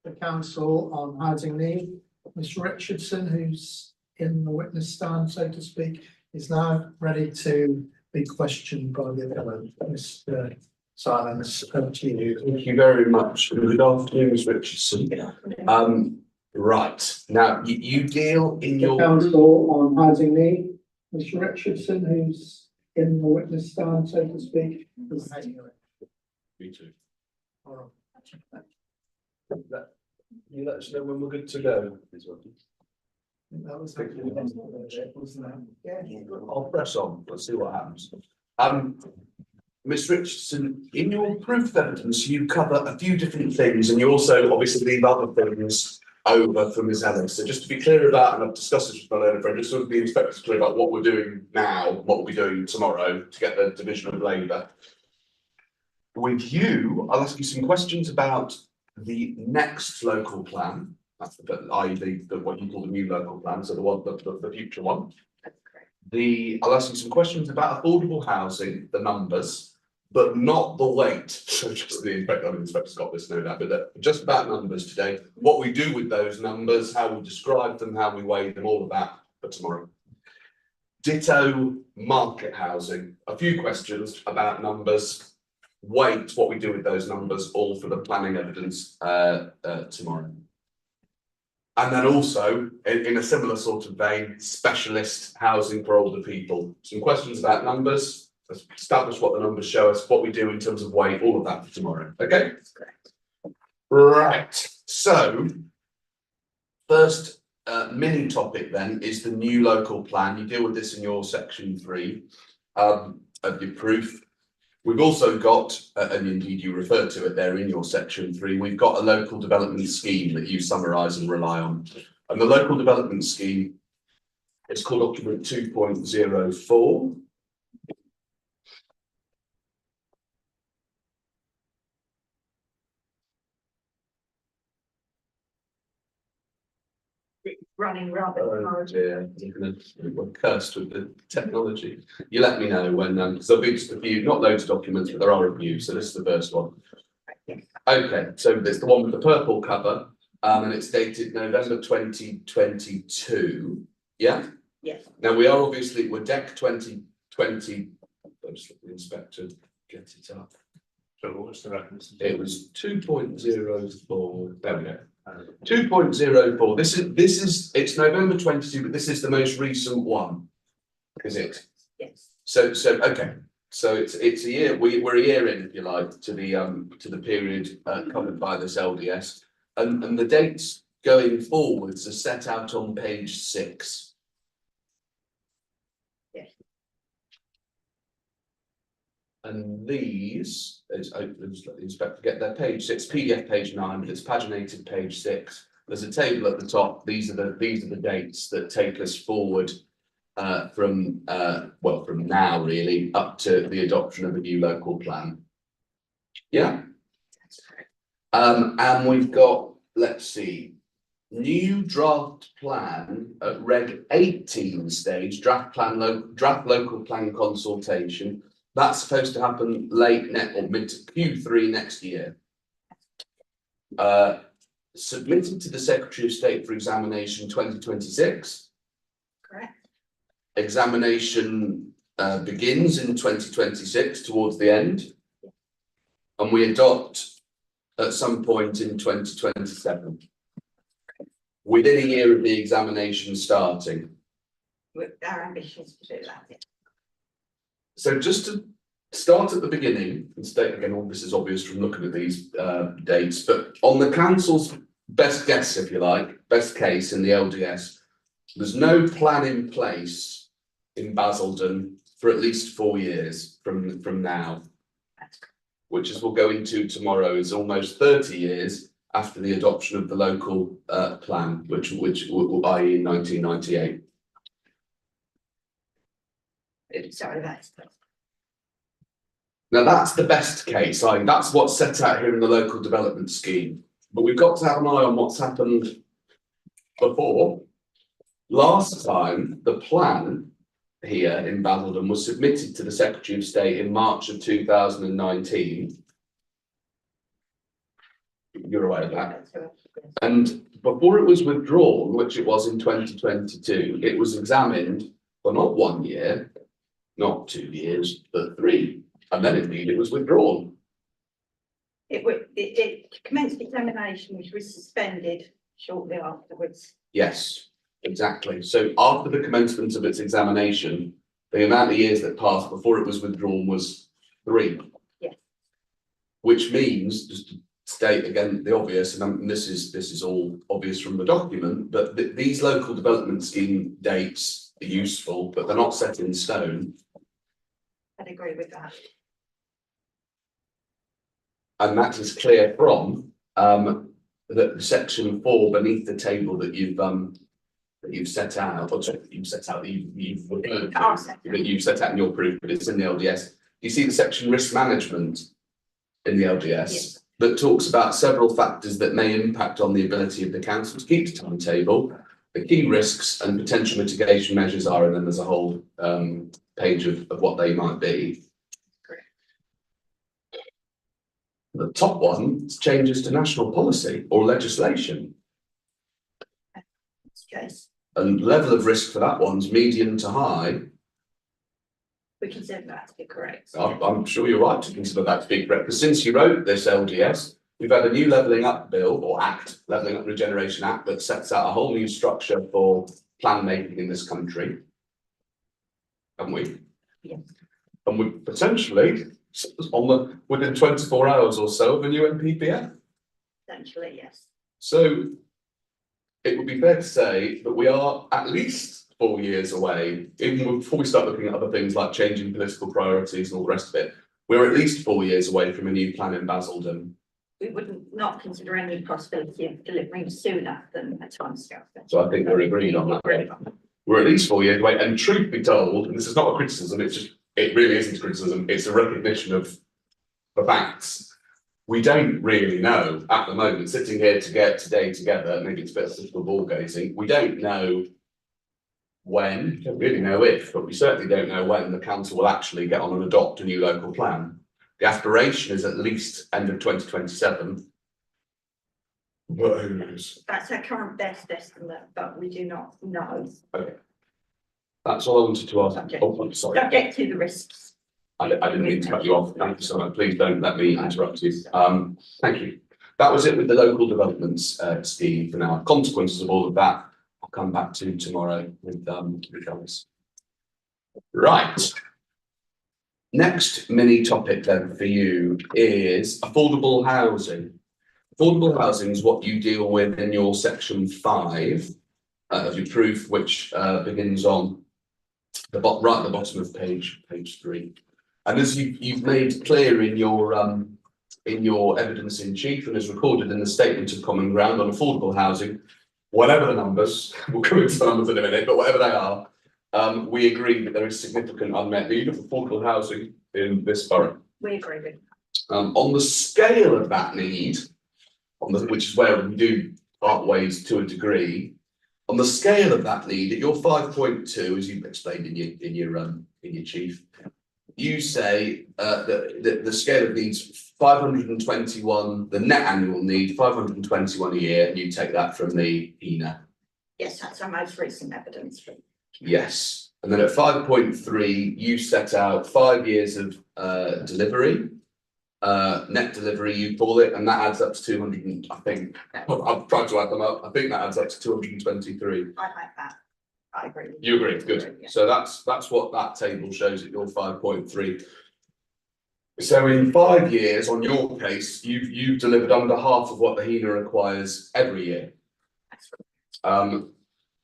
the council on housing need. Mr. Richardson, who's in the witness stand, so to speak, is now ready to be questioned by the appellant. Mr. Silence, over to you. Thank you very much. Good afternoon, Ms. Richardson. Right, now you deal in your council on housing need. Mr. Richardson, who's in the witness stand, so to speak, is Me too. All That, you let us know when we're good to go. that was wasn't it? I'll press on. Let's see what happens. Ms. Richardson, in your proof of evidence, you cover a few different things, and you also obviously leave other things over for Ms. Ellis. So just to be clear about, and I've discussed this with my learned friend, just so the inspector's clear about what we're doing now, what we'll be doing tomorrow to get the division of labour. With you, I'll ask you some questions about the next local plan. That's i.e. the what you call the new local plan, so the future one. That's correct. I'll ask you some questions about affordable housing, the numbers, but not the weight. So just the inspector's got this no doubt, but just about numbers today. What we do with those numbers, how we describe them, how we weigh them, all of that for tomorrow. Ditto market housing. A few questions about numbers, weight, what we do with those numbers, all for the planning evidence tomorrow. And then also, in a similar sort of vein, specialist housing for older people. Some questions about numbers, establish what the numbers show us, what we do in terms of weight, all of that for tomorrow. Okay? That's correct. Right. So, first mini topic then is the new local plan. You deal with this in your section 3 of your proof. We've also got, and indeed you referred to it there in your section 3, we've got a local development scheme that you summarise and rely on. And the local development scheme is called document 2.04. Running rather hard. We're cursed with the technology. You let me know when, because there'll be just a few, not loads of documents, but there are a few. So this is the first one. Okay, so there's the one with the purple cover, and it's dated November 2022. Yeah? Yes. Now we are obviously, we're DEC 2020. I'll just let the inspector get it up. So what's the reference? It was 2.04. There we go. 2.04. This is it's November 22, but this is the most recent one, is it? Yes. So okay. So it's a year. We're a year in, if you like, to the period covered by this LDS, and the dates going forwards are set out on page 6. Yes. And these, let's let the inspector get their page 6, PDF page 9, but it's paginated page 6. There's a table at the top. These are the dates that take us forward from now really up to the adoption of a new local plan. Yeah. That's correct. And we've got, let's see, new draft plan at Reg 18 stage, draft local plan consultation. That's supposed to happen late or mid Q3 next year. Submitted to the Secretary of State for examination 2026. Correct. Examination begins in 2026 towards the end, and we adopt at some point in 2027. Within a year of the examination starting. With our ambitions to do that. Yeah. So just to start at the beginning and state again, all this is obvious from looking at these dates, but on the council's best guess, if you like, best case in the LDS, there's no plan in place in Basildon for at least 4 years from now, which as we'll go into tomorrow is almost 30 years after the adoption of the local plan, which i.e. in 1998. Sorry, that's Now that's the best case. That's what's set out here in the local development scheme. But we've got to have an eye on what's happened before. Last time, the plan here in Basildon was submitted to the Secretary of State in March of 2019. You're aware of that. And before it was withdrawn, which it was in 2022, it was examined for not 1 year, not 2 years, but 3. And then indeed it was withdrawn. It commenced examination, which was suspended shortly afterwards. Yes, exactly. So after the commencement of its examination, the amount of years that passed before it was withdrawn was 3. Yes. Which means, just to state again the obvious, and this is all obvious from the document, but these local development scheme dates are useful, but they're not set in stone. I'd agree with that. And that is clear from the section 4 beneath the table that you've set out, or sorry, you've set out, you've referred to, that you've set out in your proof, but it's in the LDS. You see the section risk management in the LDS, Yes. that talks about several factors that may impact on the ability of the council to keep the timetable. The key risks and potential mitigation measures are, and then there's a whole page of what they might be. Correct. The top one is changes to national policy or legislation. Case. And level of risk for that one's medium to high. We consider that to be correct. I'm sure you're right to consider that to be correct, because since you wrote this LDS, we've had a new levelling up bill or act, Levelling Up Regeneration Act, that sets out a whole new structure for plan making in this country. Haven't we? Yes. And we potentially within 24 hours or so of a new NPPF. Essentially, yes. So it would be fair to say that we are at least 4 years away, even before we start looking at other things like changing political priorities and all the rest of it. We're at least 4 years away from a new plan in Basildon. We wouldn't not consider any possibility of delivering sooner than a timescale. So I think we're agreed on that. We're at least 4 years away, and truth be told, and this is not a criticism, it really isn't a criticism, it's a recognition of the facts. We don't really know at the moment, sitting here today together, maybe it's a bit of crystal ball gazing, we don't know when, don't really know if, but we certainly don't know when the council will actually get on and adopt a new local plan. The aspiration is at least end of 2027. But who knows? That's our current best estimate, but we do not know. Okay. That's all I wanted to ask. Subject. Oh, I'm sorry. Subject to the risks. I didn't mean to cut you off. Thank you so much. Please don't let me interrupt you. Thank you. That was it with the local developments scheme for now. Consequences of all of that, I'll come back to tomorrow with regards. Right. Next mini topic then for you is affordable housing. Affordable housing is what you deal with in your section 5 of your proof, which begins on the right at the bottom of page 3. And as you've made clear in your evidence in chief and as recorded in the statement of common ground on affordable housing, whatever the numbers, we'll come into the numbers in a minute, but whatever they are, we agree that there is significant unmet need of affordable housing in this borough. We agree with. On the scale of that need, which is where we do part ways to a degree, on the scale of that need, at your 5.2, as you've explained in your chief, you say that the scale of needs 521, the net annual need 521 a year, and you take that from the ENA. Yes, that's our most recent evidence. Yes, and then at 5.3, you set out 5 years of delivery, net delivery you call it, and that adds up to 200. And I think I've tried to add them up. I think that adds up to 223. I like that. I agree. You agree, good. Yeah. So that's what that table shows at your 5.3. So in 5 years, on your case, you've delivered under half of what the HENA requires every year.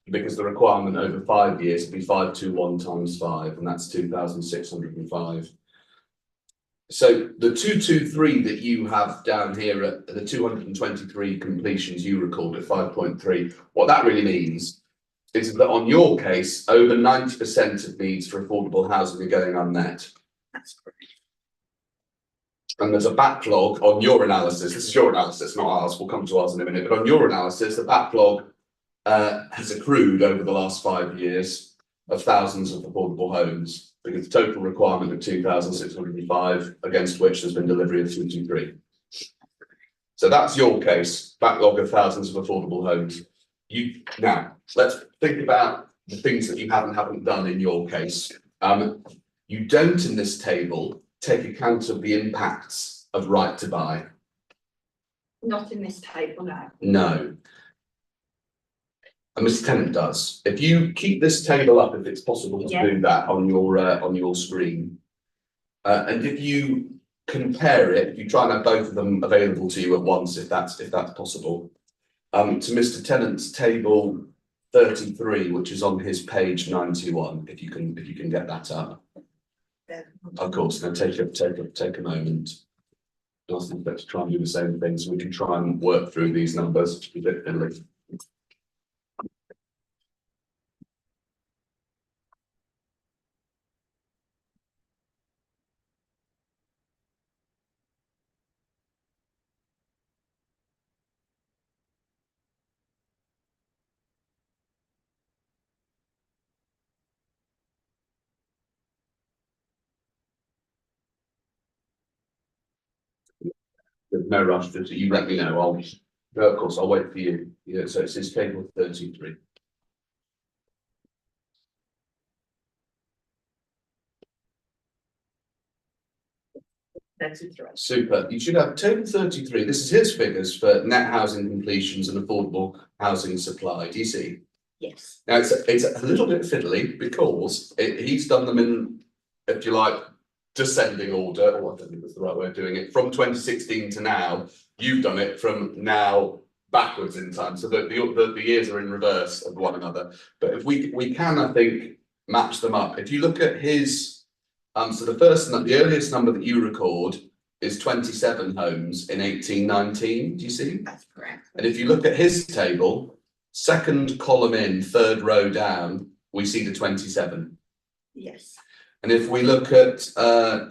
Because the requirement over 5 years would be 521 times 5, and that's 2,605. So the 223 that you have down here at the 223 completions you recorded at 5.3, what that really means is that on your case, over 90% of needs for affordable housing are going unmet. That's correct. And there's a backlog on your analysis. This is your analysis, not ours. We'll come to ours in a minute. But on your analysis, the backlog has accrued over the last 5 years of thousands of affordable homes, because the total requirement of 2,605, against which there's been delivery of 223. So that's your case, backlog of thousands of affordable homes. Now, let's think about the things that you haven't done in your case. You don't in this table take account of the impacts of right to buy. Not in this table, no. No. And Mr. Tennant does. If you keep this table up, if it's possible to Yeah. do that on your screen, and if you compare it, if you try and have both of them available to you at once, if that's possible, to Mr. Tennant's table 33, which is on his page 91, if you can get that up. Yeah. Of course, now take a moment. I think let's try and do the same thing so we can try and work through these numbers a bit fiddly. There's no rush, just you let me know. Of course, I'll wait for you. Yeah, so it's his table 33. Super. You should have table 33. This is his figures for net housing completions and affordable housing supply. Do you see? Yes. Now it's a little bit fiddly because he's done them in, if you like, descending order, or I don't think that's the right way of doing it, from 2016 to now. You've done it from now backwards in time, so that the years are in reverse of one another. But if we can, I think, match them up. If you look at his, so the earliest number that you record is 27 homes in 1819. Do you see? That's correct. And if you look at his table, second column in, third row down, we see the 27. Yes. And if we look at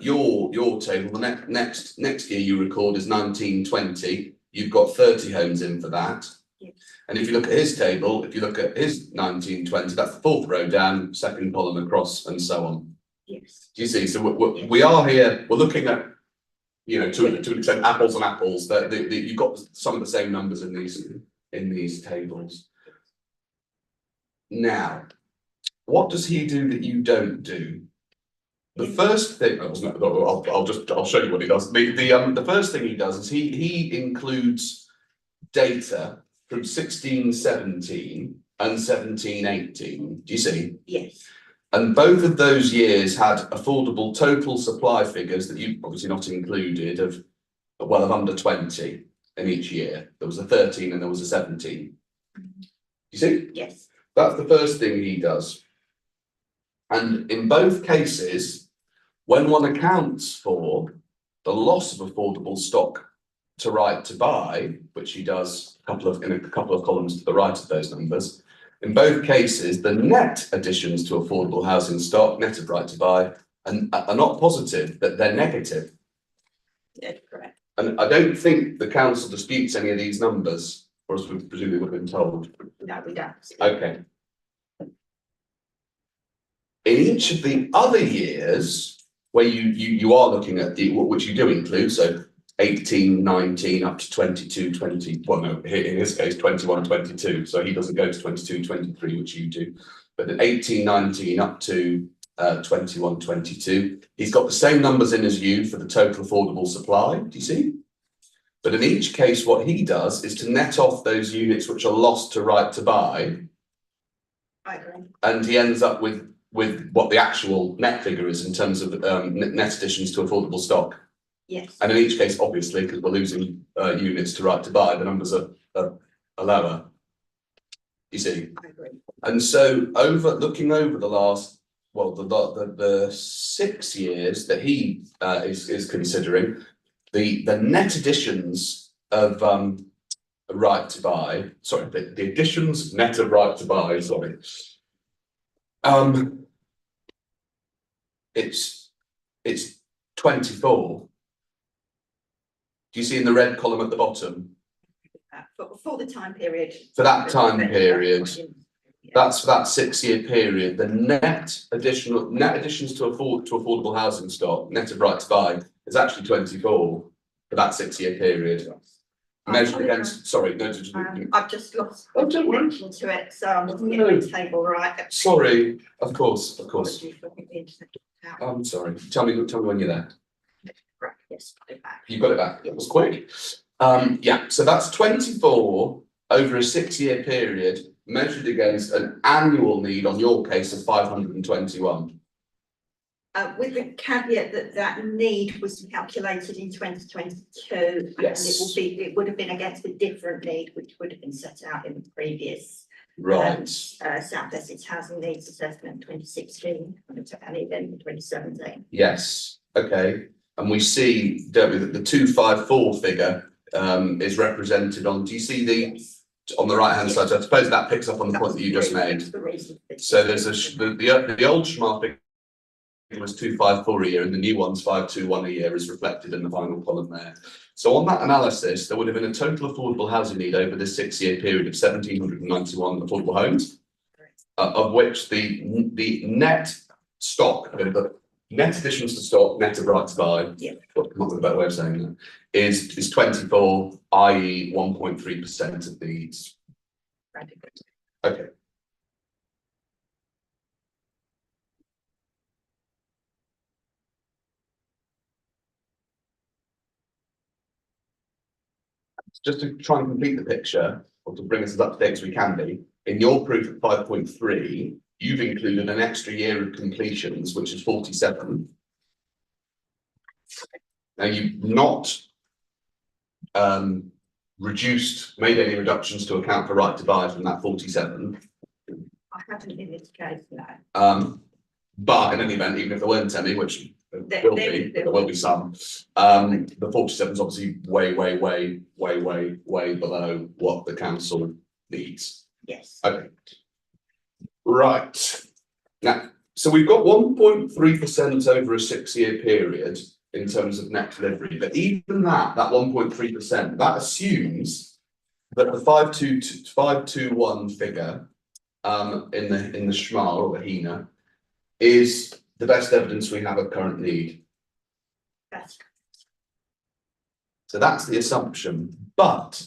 your table, the next year you record is 1920. You've got 30 homes in for that. Yes. And if you look at his table, if you look at his 1920, that's the fourth row down, second column across, and so on. Yes. Do you see? So we are here. We're looking at, you know, to an extent, apples and apples. That you've got some of the same numbers in these tables. Now, what does he do that you don't do? The first thing, I'll show you what he does. The first thing he does is he includes data from 1617 and 1718. Do you see? Yes. And both of those years had affordable total supply figures that you obviously not included of under 20 in each year. There was a 13 and there was a 17. You see? Yes. That's the first thing he does. And in both cases, when one accounts for the loss of affordable stock to right to buy, which he does in a couple of columns to the right of those numbers, in both cases, the net additions to affordable housing stock, net of right to buy, are not positive, that they're negative. That's correct. And I don't think the council disputes any of these numbers, or as we presumably would have been told. No, we don't. Okay. In each of the other years, where you are looking at which you do include, so 18, 19 up to 22, 20, well no, in his case 21, 22, so he doesn't go to 22, 23, which you do, but at 18, 19 up to 21, 22, he's got the same numbers in as you for the total affordable supply, do you see? But in each case what he does is to net off those units which are lost to right to buy. I agree. And he ends up with what the actual net figure is in terms of net additions to affordable stock. Yes. And in each case, obviously, because we're losing units to right to buy, the numbers are lower. You see? I agree. And so looking over the last, well, the 6 years that he is considering, the net additions of right to buy, sorry, the additions net of right to buy, sorry. It's 24. Do you see in the red column at the bottom? For the time period. For that time period, that's for that 6-year period. The net additions to affordable housing stock, net of right to buy, is actually 24 for that 6-year period. measured against, sorry, no, I've just lost Oh, don't worry. connection to it, so I'm looking No. at the table right. sorry, of course. Apologies for the internet. I'm sorry. Tell me when you're there. Right, yes, got it back. You got it back. It was quick. Yeah, so that's 24 over a 6-year period measured against an annual need on your case of 521. With the caveat that that need was calculated in 2022. Yes. And it would have been against a different need, which would have been set out in the previous. Right. South Essex Housing Needs Assessment 2016 and even 2017. Yes. Okay. And we see, don't we, that the 254 figure is represented on, do you see the, on the right hand side? So I suppose that picks up on the point that you just made. So there's the old Schmar figure was 254 a year and the new one's 521 a year is reflected in the final column there. So on that analysis, there would have been a total affordable housing need over this 6-year period of 1,791 affordable homes, of which the net stock, the net additions to stock, net of right to buy, come up with a better way of saying that, is 24, i.e. 1.3% of these. Okay. Just to try and complete the picture, or to bring us as up to date as we can be, in your proof at 5.3, you've included an extra year of completions, which is 47. Now you've not made any reductions to account for right to buy from that 47. I haven't in this case, no. But in any event, even if there weren't any, which there will be some, the 47 is obviously way below what the council needs. Yes. Okay. Right. Now, so we've got 1.3% over a 6-year period in terms of net delivery, but even that 1.3%, that assumes that the 521 figure in the Schmar or the HENA is the best evidence we have of current need. That's So that's the assumption. But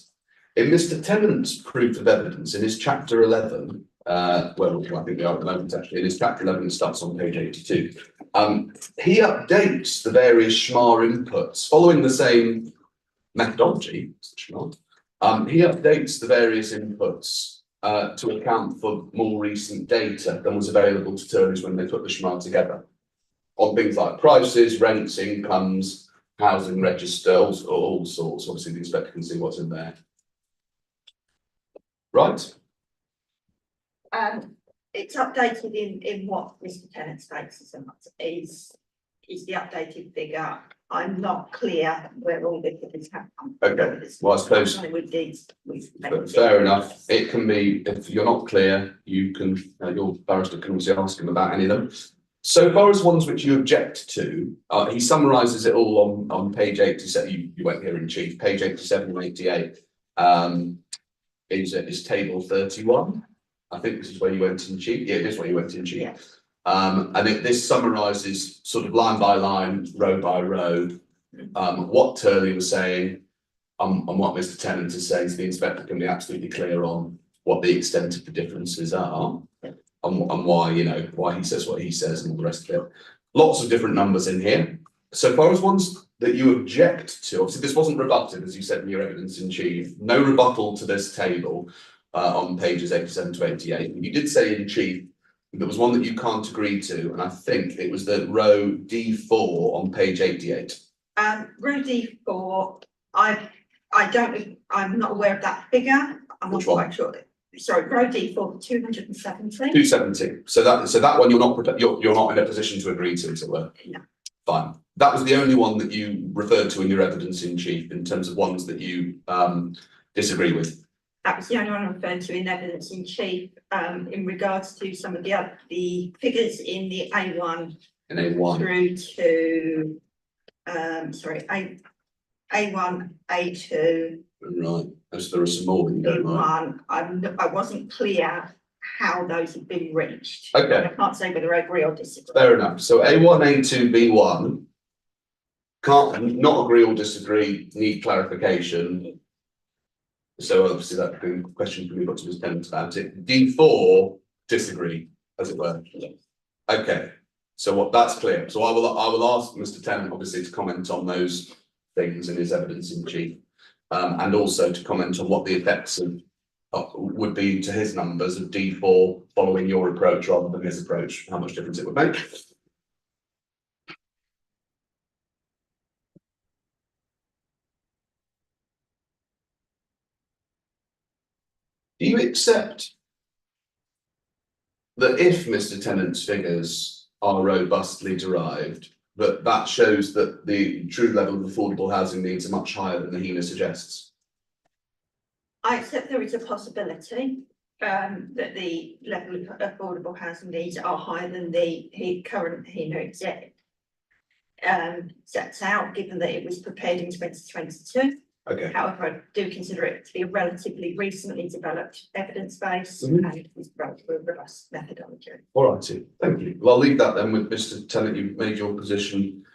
in Mr. Tennant's proof of evidence, in his chapter 11, well, I think we are at the moment actually, in his chapter 11, it starts on page 82. He updates the various Schmar inputs following the same methodology as the Schmar. He updates the various inputs to account for more recent data than was available to Turner's when they put the Schmar together, on things like prices, rents, incomes, housing register, all sorts. Obviously, the inspector can see what's in there. Right. It's updated in what Mr. Tennant states is the updated figure. I'm not clear where all the figures have come from. Okay, well, I suppose fair enough. It can be, if you're not clear, you can, your barrister can also ask him about any of them. So far as ones which you object to, he summarises it all on page 87. You went here in chief, page 87 and 88. Is table 31. I think this is where you went in chief. Yeah, it is where you went in chief. Yeah. And this summarises sort of line by line, row by row, what Turley was saying, and what Mr. Tennant is saying, so the inspector can be absolutely clear on what the extent of the differences are, and why, you know, why he says what he says and all the rest of it. Lots of different numbers in here. So far as ones that you object to, obviously this wasn't rebutted, as you said in your evidence in chief, no rebuttal to this table on pages 87 to 88. You did say in chief, there was one that you can't agree to, and I think it was the row D4 on page 88. Row D4, I'm not aware of that figure. I'm not quite sure. Sorry, row D4, 270. 270. So that one you're not in a position to agree to, as it were. No. Fine. That was the only one that you referred to in your evidence in chief in terms of ones that you disagree with. That was the only one I referred to in evidence in chief. In regards to some of the figures in the A1 in A1 through to A1, A2. Right. As there are some more that you don't like. I wasn't clear how those have been reached. Okay. I can't say whether I agree or disagree. Fair enough. So A1, A2, B1 can't not agree or disagree, need clarification. So obviously that can question can be put to Ms Tennant about it. D4, disagree, as it were. Yes. Okay, so what that's clear. So I will ask Mr Tennant obviously to comment on those things in his evidence in chief. And also to comment on what the effects of would be to his numbers of D4 following your approach rather than his approach, how much difference it would make. Do you accept that if Mr Tennant's figures are robustly derived, that shows that the true level of affordable housing needs are much higher than the HENA suggests? I accept there is a possibility that the level of affordable housing needs are higher than the current HENA sets out, given that it was prepared in 2022. Okay. However, I do consider it to be a relatively recently developed evidence base Mhm. and it was relatively robust methodology. All righty, thank you. Well, I'll leave that then with Mr Tennant. You've made your position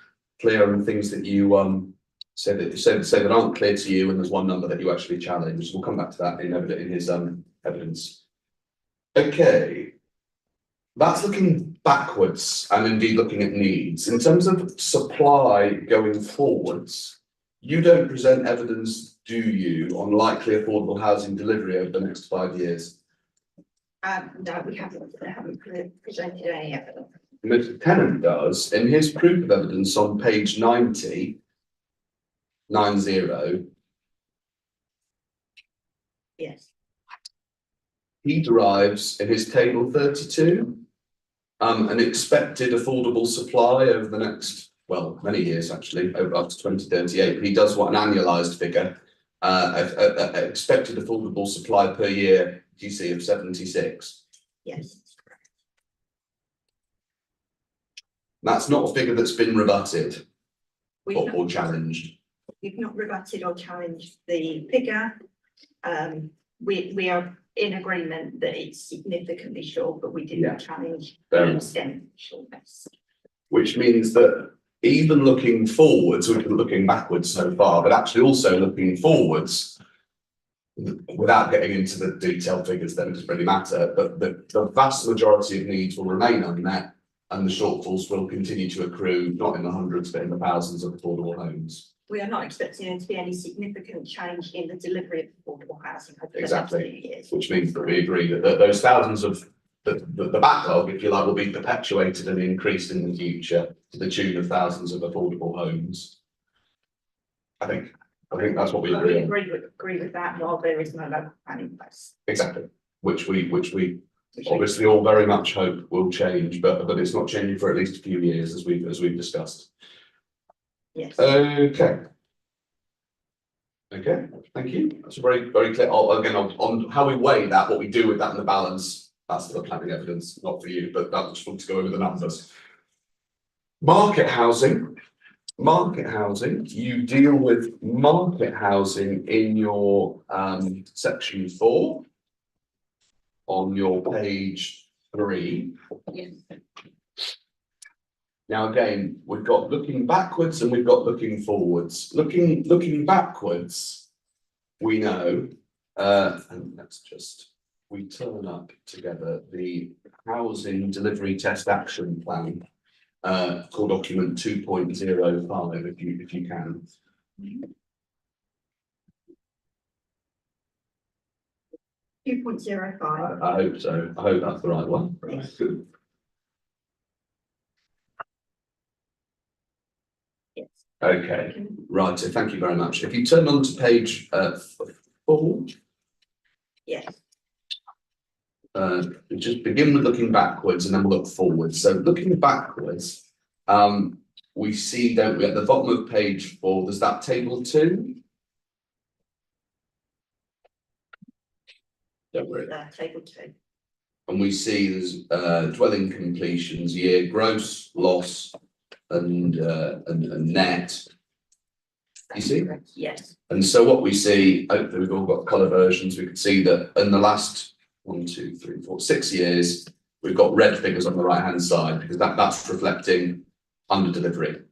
clear on things that you said that aren't clear to you, and there's one number that you actually challenged. We'll come back to that in his evidence. Okay, that's looking backwards and indeed looking at needs. In terms of supply going forwards, you don't present evidence, do you, on likely affordable housing delivery over the next 5 years? No, we haven't presented any evidence. Mr Tennant does in his proof of evidence on page 90. Yes. He derives in his table 32 an expected affordable supply over the next, well, many years actually, over up to 2038. He does what an annualized figure, expected affordable supply per year, GC of 76. Yes. That's not a figure that's been rebutted or challenged. We've not rebutted or challenged the figure. We are in agreement that it's significantly short, but we didn't challenge the extent of shortness. Which means that even looking forwards, we've been looking backwards so far, but actually also looking forwards, without getting into the detailed figures, then it doesn't really matter, but the vast majority of needs will remain unmet and the shortfalls will continue to accrue, not in the hundreds, but in the thousands of affordable homes. We are not expecting there to be any significant change in the delivery of affordable housing over the next Exactly. few years. Which means that we agree that those thousands of the backlog, if you like, will be perpetuated and increased in the future to the tune of thousands of affordable homes. I think that's what we agree on. Agree with that, while there is no local plan in place. Exactly, which we obviously all very much hope will change, but it's not changing for at least a few years, as we've discussed. Yes. Okay, thank you. That's very clear. Again, on how we weigh that, what we do with that and the balance, that's for the planning evidence, not for you, but that just want to go over the numbers. Market housing, you deal with market housing in your section 4 on your page 3. Yes. Now, again, we've got looking backwards and we've got looking forwards. Looking backwards, we know, and let's just, we turn up together the housing delivery test action plan, called document 2.05, if you can. 2.05. I hope so. I hope that's the right one. Yes. Good. Yes. Okay, right, so thank you very much. If you turn on to page 4. Yes. Just begin with looking backwards and then we'll look forwards. So looking backwards, we see, don't we, at the bottom of page 4, there's that table 2. Don't worry. Table 2. And we see there's dwelling completions year, gross, loss, and net. You see? Yes. And so what we see, hopefully we've all got colour versions, we can see that in the last 1, 2, 3, 4, 6 years, we've got red figures on the right hand side because that's reflecting under delivery.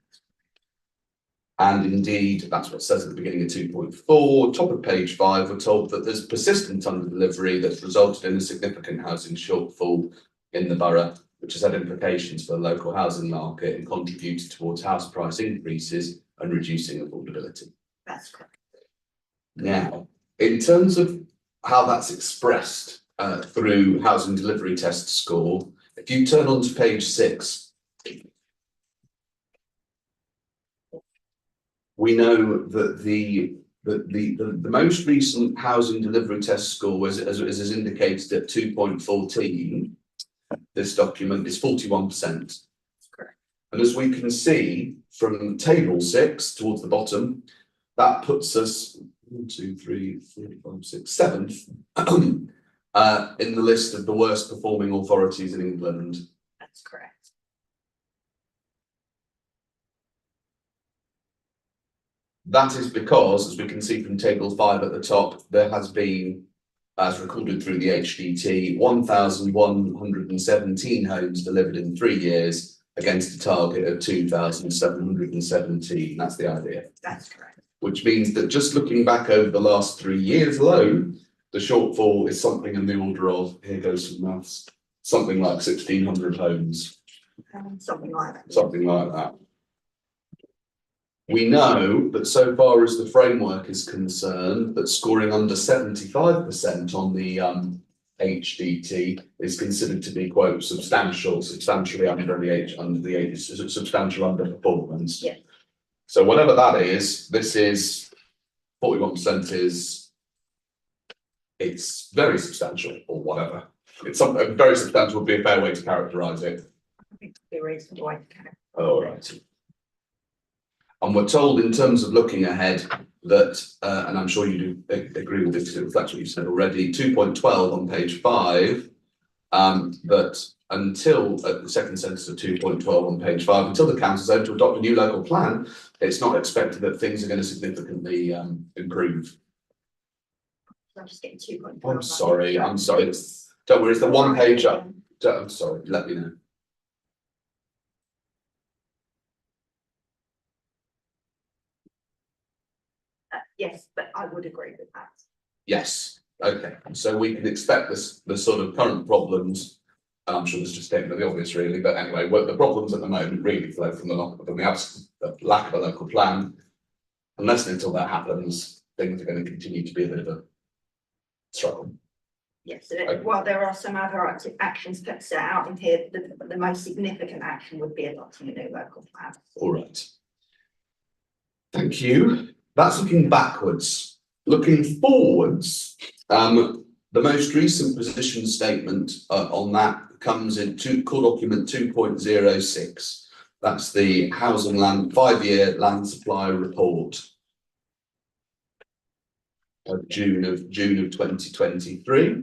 And indeed, that's what it says at the beginning of 2.4, top of page 5, we're told that there's persistent under delivery that's resulted in a significant housing shortfall in the borough, which has had implications for the local housing market and contributed towards house price increases and reducing affordability. That's correct. Now, in terms of how that's expressed through housing delivery test score, if you turn on to page 6, we know that the most recent housing delivery test score, as is indicated at 2.14, this document is 41%. Correct. And as we can see from table 6 towards the bottom, that puts us 1, 2, 3, 4, 5, 6, 7th in the list of the worst performing authorities in England. That's correct. That is because, as we can see from table 5 at the top, there has been, as recorded through the HDT, 1,117 homes delivered in 3 years against a target of 2,717. That's the idea. That's correct. Which means that just looking back over the last 3 years alone, the shortfall is something in the order of, here goes some maths, something like 1,600 homes. Something like that. Something like that. We know that so far as the framework is concerned, that scoring under 75% on the HDT is considered to be, quote, substantially under the substantial underperformance. Yeah. So whatever that is, this is 41% is, it's very substantial or whatever. It's something very substantial would be a fair way to characterise it. I think there is a way to characterise. All right. And we're told in terms of looking ahead that, and I'm sure you do agree with this because it reflects what you've said already, 2.12 on page 5, that until the second sentence of 2.12 on page 5, until the council is able to adopt a new local plan, it's not expected that things are going to significantly improve. I'm just getting 2.4. I'm sorry. Don't worry, it's the one page up. I'm sorry, let me know. Yes, but I would agree with that. Yes. Okay, so we can expect the sort of current problems, and I'm sure this is just statement of the obvious really, but anyway, the problems at the moment really flow from the lack of a local plan. Unless and until that happens, things are going to continue to be a bit of a struggle. Yes, well, there are some other actions set out in here. The most significant action would be adopting a new local plan. All right. Thank you. That's looking backwards. Looking forwards, the most recent position statement on that comes in core document 2.06. That's the housing land 5-year land supply report of June of 2023.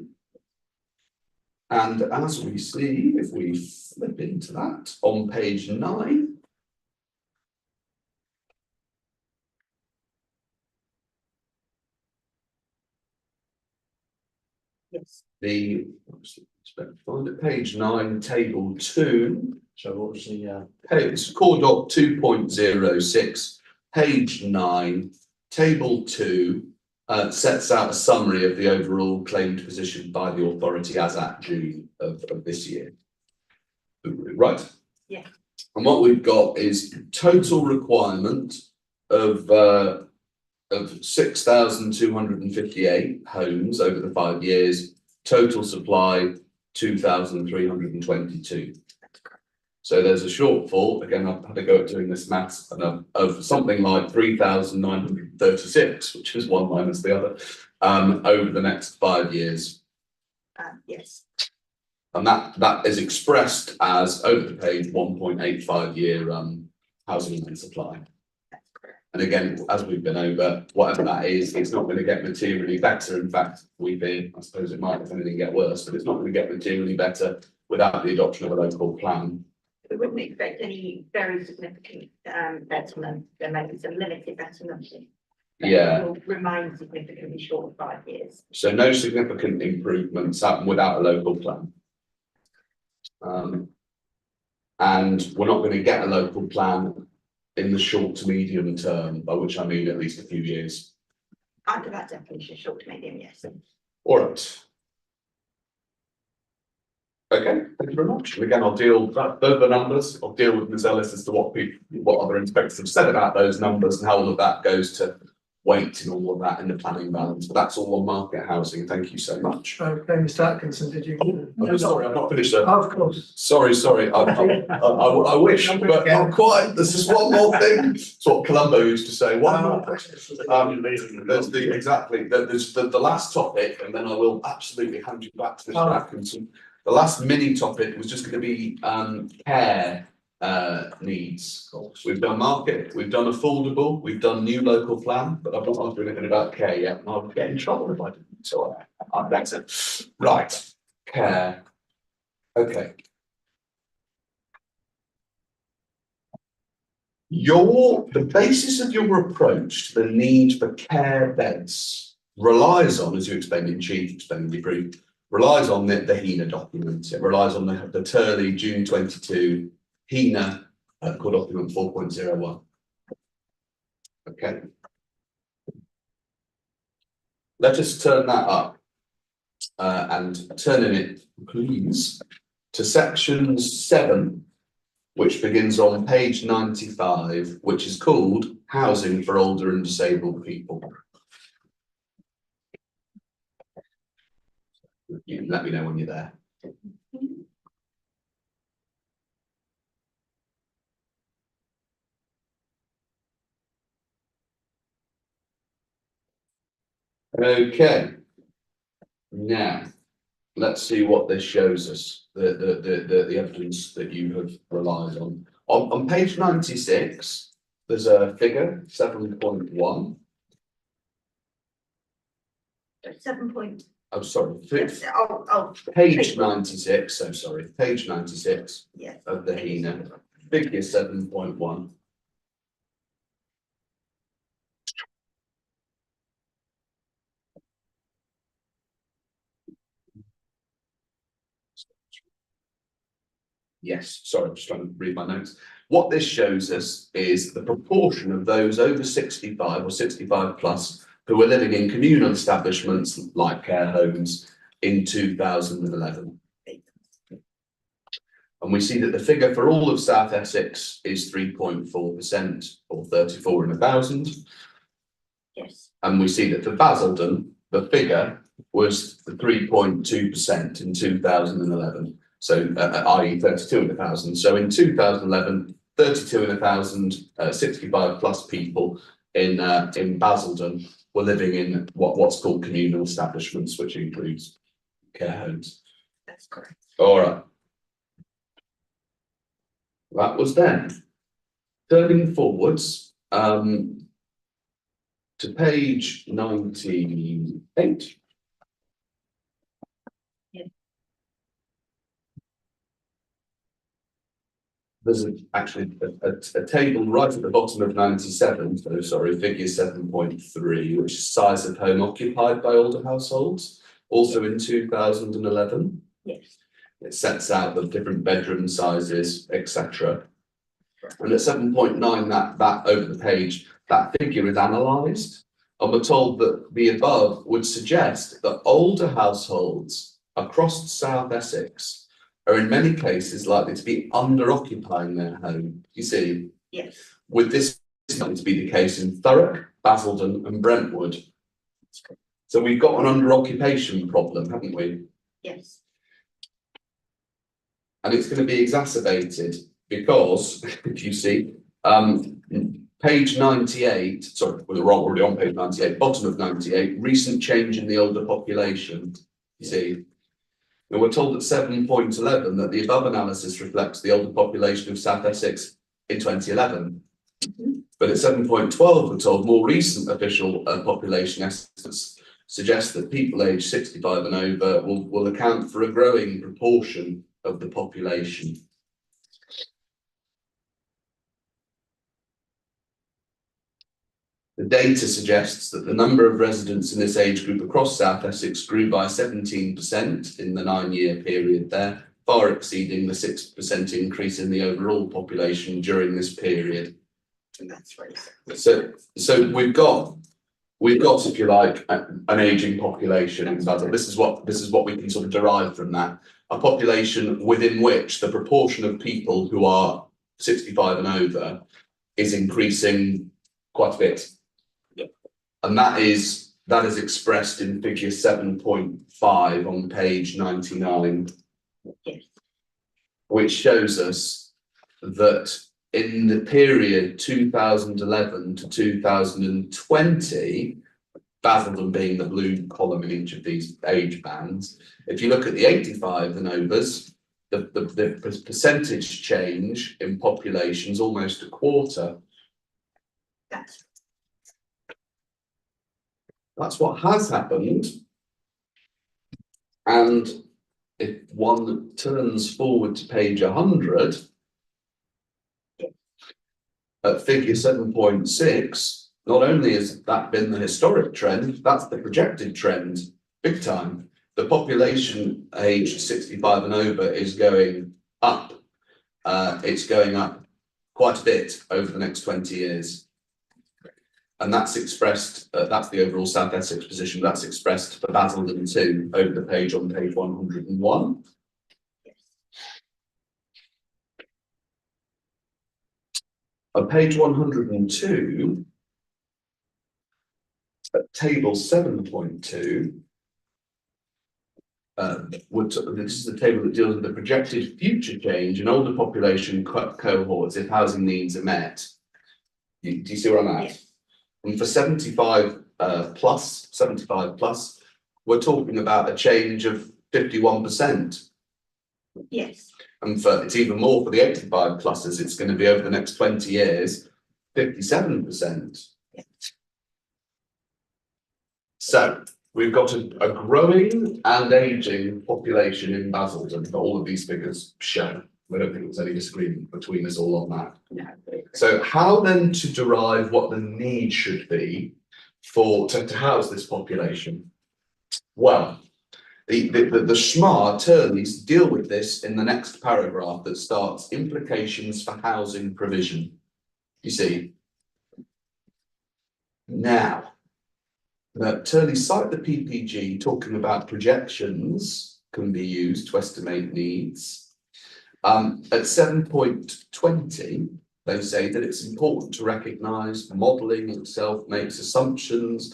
And as we see, if we flip into that on page 9. Yes. Find it, page 9, table 2. So what was the It's core doc 2.06, page 9, table 2, sets out a summary of the overall claimed position by the authority as at June of this year. Right? Yeah. And what we've got is total requirement of 6,258 homes over the 5 years, total supply 2,322. So there's a shortfall, again, I've had to go at doing this maths, of something like 3,936, which is one minus the other, over the next 5 years. Yes. And that is expressed as over the page 1.85 year housing and supply. And again, as we've been over, whatever that is, it's not going to get materially better. In fact, I suppose it might, if anything, get worse, but it's not going to get materially better without the adoption of a local plan. We wouldn't expect any very significant betterment. There may be some limited betterment. Yeah. It will remain significantly short of 5 years. So no significant improvements happen without a local plan. And we're not going to get a local plan in the short to medium term, by which I mean at least a few years. Under that definition, short to medium, yes. All right. Okay, thank you very much. And again, I'll deal that the numbers. I'll deal with Ms. Ellis as to what other inspectors have said about those numbers and how all of that goes to weight and all of that in the planning balance. But that's all on market housing. Thank you so much. Okay, Mr Atkinson, did you? I'm sorry, I've not finished. Sir. Of course. Sorry. I wish, but not quite. There's just one more thing. It's what Columbo used to say. One more thing. There's the last topic, and then I will absolutely hand you back to Mr. Atkinson. The last mini topic was just going to be care needs. We've done market, we've done affordable, we've done new local plan, but I've not asked anything about care yet, and I would get in trouble if I didn't. So that's it. Right, care. Okay. The basis of your approach to the need for care beds relies on, as you explained in chief, explained in brief, relies on the HENA document. It relies on the Turley June 22 HENA core document 4.01. Okay. Let us turn that up and turning it, please, to section 7, which begins on page 95, which is called Housing for Older and Disabled People. You can let me know when you're there. Okay. Now, let's see what this shows us. The evidence that you have relied on. On page 96, there's a figure 7.1. 7 point. I'm sorry. Oh, Page 96. So sorry. Page 96 yes. of the HENA. Figure 7.1. Yes, sorry, I'm just trying to read my notes. What this shows us is the proportion of those over 65 or 65 plus who were living in communal establishments like care homes in 2011. And we see that the figure for all of South Essex is 3.4% or 34 in 1,000. Yes. And we see that for Basildon, the figure was 3.2% in 2011. So, i.e. 32 in 1,000. So in 2011, 32 in 1,000, 65 plus people in Basildon were living in what's called communal establishments, which includes care homes. That's correct. All right. That was then. Turning forwards to page 98. There's actually a table right at the bottom of 97, so sorry, figure 7.3, which is size of home occupied by older households, also in 2011. Yes. It sets out the different bedroom sizes, etc. And at 7.9, that over the page, that figure is analysed, and we're told that the above would suggest that older households across South Essex are in many cases likely to be under-occupying their home. You see, yes, with this likely to be the case in Thurrock, Basildon and Brentwood. So we've got an under-occupation problem, haven't we? Yes. And it's going to be exacerbated because, if you see, page 98, sorry, we're already on page 98, bottom of 98, recent change in the older population, you see. And we're told at 7.11 that the above analysis reflects the older population of South Essex in 2011. But at 7.12, we're told more recent official population estimates suggest that people aged 65 and over will account for a growing proportion of the population. The data suggests that the number of residents in this age group across South Essex grew by 17% in the 9-year period there, far exceeding the 6% increase in the overall population during this period. And that's right. So we've got, if you like, an aging population in Basel. This is what we can sort of derive from that. A population within which the proportion of people who are 65 and over is increasing quite a bit. And that is expressed in figure 7.5 on page 99. Yes. Which shows us that in the period 2011 to 2020, Basildon being the blue column in each of these age bands, if you look at the 85 and overs, the percentage change in population is almost a quarter. That's what has happened. And if one turns forward to page 100, at figure 7.6, not only has that been the historic trend, that's the projected trend, big time. The population aged 65 and over is going up. It's going up quite a bit over the next 20 years. And that's expressed, that's the overall South Essex position, that's expressed for Basildon too, over the page on page 101. On page 102, at table 7.2, this is the table that deals with the projected future change in older population cohorts if housing needs are met. Do you see where I'm at? Yes. And for 75 plus, we're talking about a change of 51%. Yes. And it's even more for the 85 pluses, it's going to be over the next 20 years, 57%. Yes. So we've got a growing and ageing population in Basildon that all of these figures show. I don't think there's any disagreement between us all on that. No. So how then to derive what the need should be to house this population? Well, the Schmar Turleys deal with this in the next paragraph that starts implications for housing provision. You see, now, Turleys cite the PPG talking about projections can be used to estimate needs. At 7.20, they say that it's important to recognise modelling itself makes assumptions, ...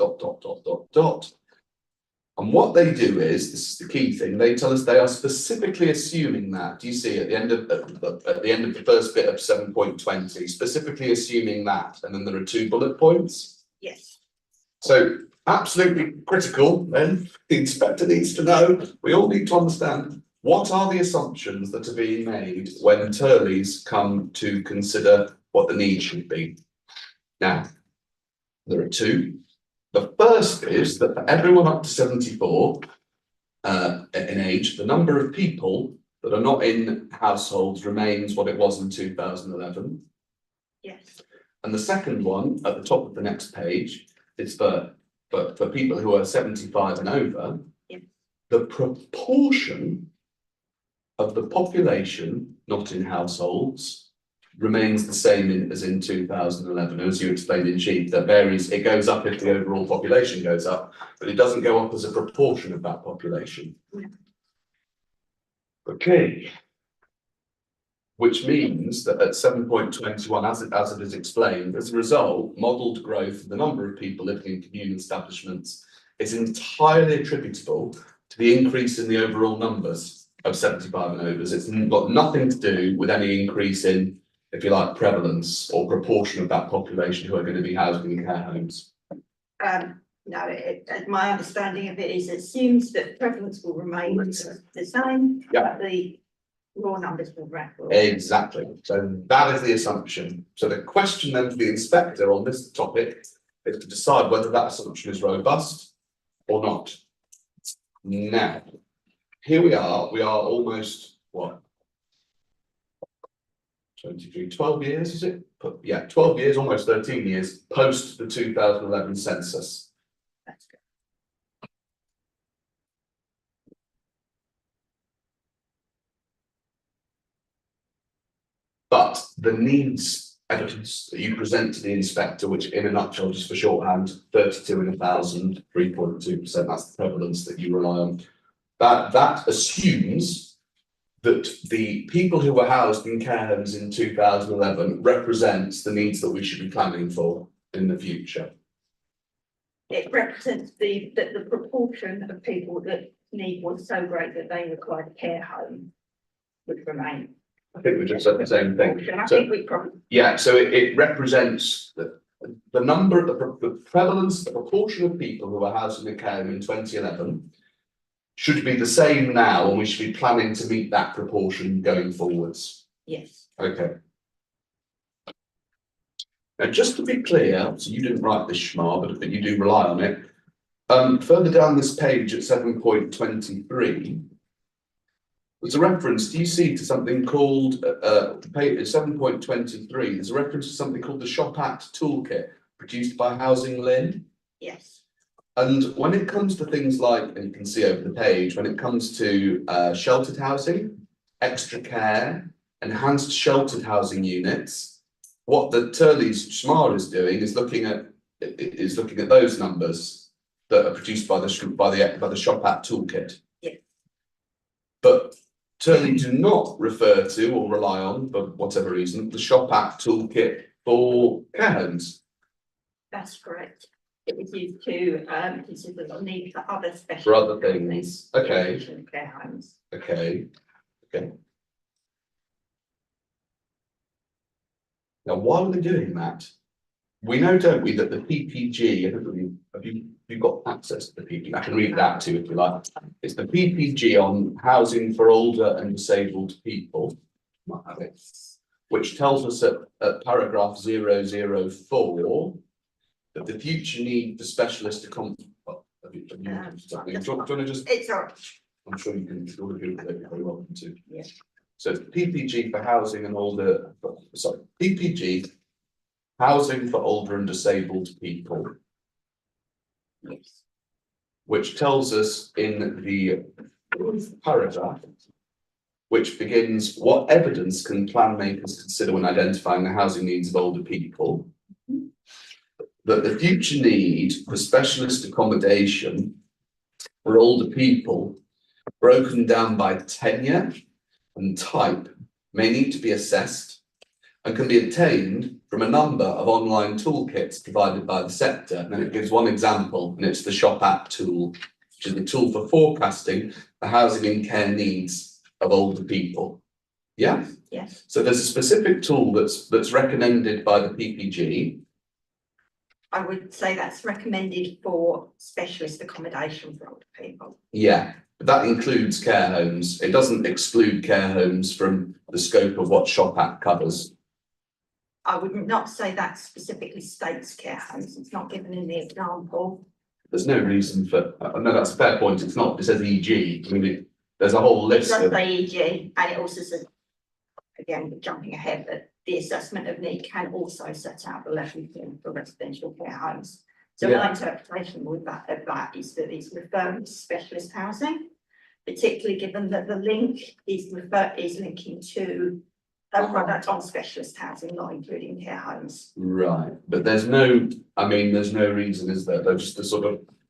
And what they do is, this is the key thing, they tell us they are specifically assuming that. Do you see at the end of the first bit of 7.20, specifically assuming that, and then there are 2 bullet points? Yes. So absolutely critical, then the inspector needs to know, we all need to understand what are the assumptions that are being made when Turleys come to consider what the need should be. Now, there are 2. The first is that for everyone up to 74 in age, the number of people that are not in households remains what it was in 2011. Yes. And the second one at the top of the next page is for people who are 75 and over, yes, the proportion of the population not in households remains the same as in 2011. As you explained in chief, that varies, it goes up if the overall population goes up, but it doesn't go up as a proportion of that population. Yeah. Okay. Which means that at 7.21, as it is explained, as a result, modelled growth of the number of people living in communal establishments is entirely attributable to the increase in the overall numbers of 75 and overs. It's got nothing to do with any increase in, if you like, prevalence or proportion of that population who are going to be housed in care homes. No, my understanding of it is it assumes that prevalence will remain the same, Yeah. but the raw numbers will rise. Exactly. So that is the assumption. So the question then for the inspector on this topic is to decide whether that assumption is robust or not. Now, here we are almost, what? 12 years, is it? Yeah, 12 years, almost 13 years post the 2011 census. That's good. But the needs evidence that you present to the inspector, which in a nutshell, just for shorthand, 32 in 1,000, 3.2%, that's the prevalence that you rely on. That assumes that the people who were housed in care homes in 2011 represents the needs that we should be planning for in the future. It represents that the proportion of people that need was so great that they required a care home would remain. I think we just said the same thing. I So, think we probably, yeah, so it represents the number, the prevalence, the proportion of people who are housed in a care home in 2011 should be the same now, and we should be planning to meet that proportion going forwards. yes. Okay. Now, just to be clear, so you didn't write this schma, but you do rely on it. Further down this page at 7.23, there's a reference, do you see, to something called, page 7.23, there's a reference to something called the Shop Act Toolkit, produced by Housing Lynn. Yes. And when it comes to things like, and you can see over the page, when it comes to sheltered housing, extra care, enhanced sheltered housing units, what the Turley's SMAR is doing is looking at those numbers that are produced by the Shop Act Toolkit. Yeah. But Turley do not refer to or rely on, for whatever reason, the Shop Act Toolkit for care homes. That's correct. It was used to consider the need for other special. For other things, okay. Care homes. Okay. Now, why are they doing that? We know, don't we, that the PPG, have you got access to the PPG? I can read that to you if you like. It's the PPG on housing for older and disabled people, might have it, which tells us at paragraph 004 that the future need for specialist accommodation. Do you want to just? It's all right. I'm sure you can. All of you are very welcome to. Yeah. So it's PPG for housing and older. Sorry, PPG housing for older and disabled people. Yes. Which tells us in the paragraph, which begins, what evidence can plan makers consider when identifying the housing needs of older people? That the future need for specialist accommodation for older people, broken down by tenure and type, may need to be assessed and can be obtained from a number of online toolkits provided by the sector. And then it gives one example, and it's the Shop Act tool, which is the tool for forecasting the housing and care needs of older people. Yeah? Yes. So there's a specific tool that's recommended by the PPG. I would say that's recommended for specialist accommodation for older people. Yeah, but that includes care homes. It doesn't exclude care homes from the scope of what Shop Act covers. I would not say that specifically states care homes. It's not given in the example. There's no reason for, no, that's a fair point. It's not, it says EG. I mean, there's a whole It list does of, say EG, and it also says, again, jumping ahead, that the assessment of need can also set out the level for residential care homes. So Yeah. my interpretation of that is that it's referring to specialist housing, particularly given that the link is linking to a product on specialist housing, not including care homes. right, but there's no reason, is there? They're just the sort of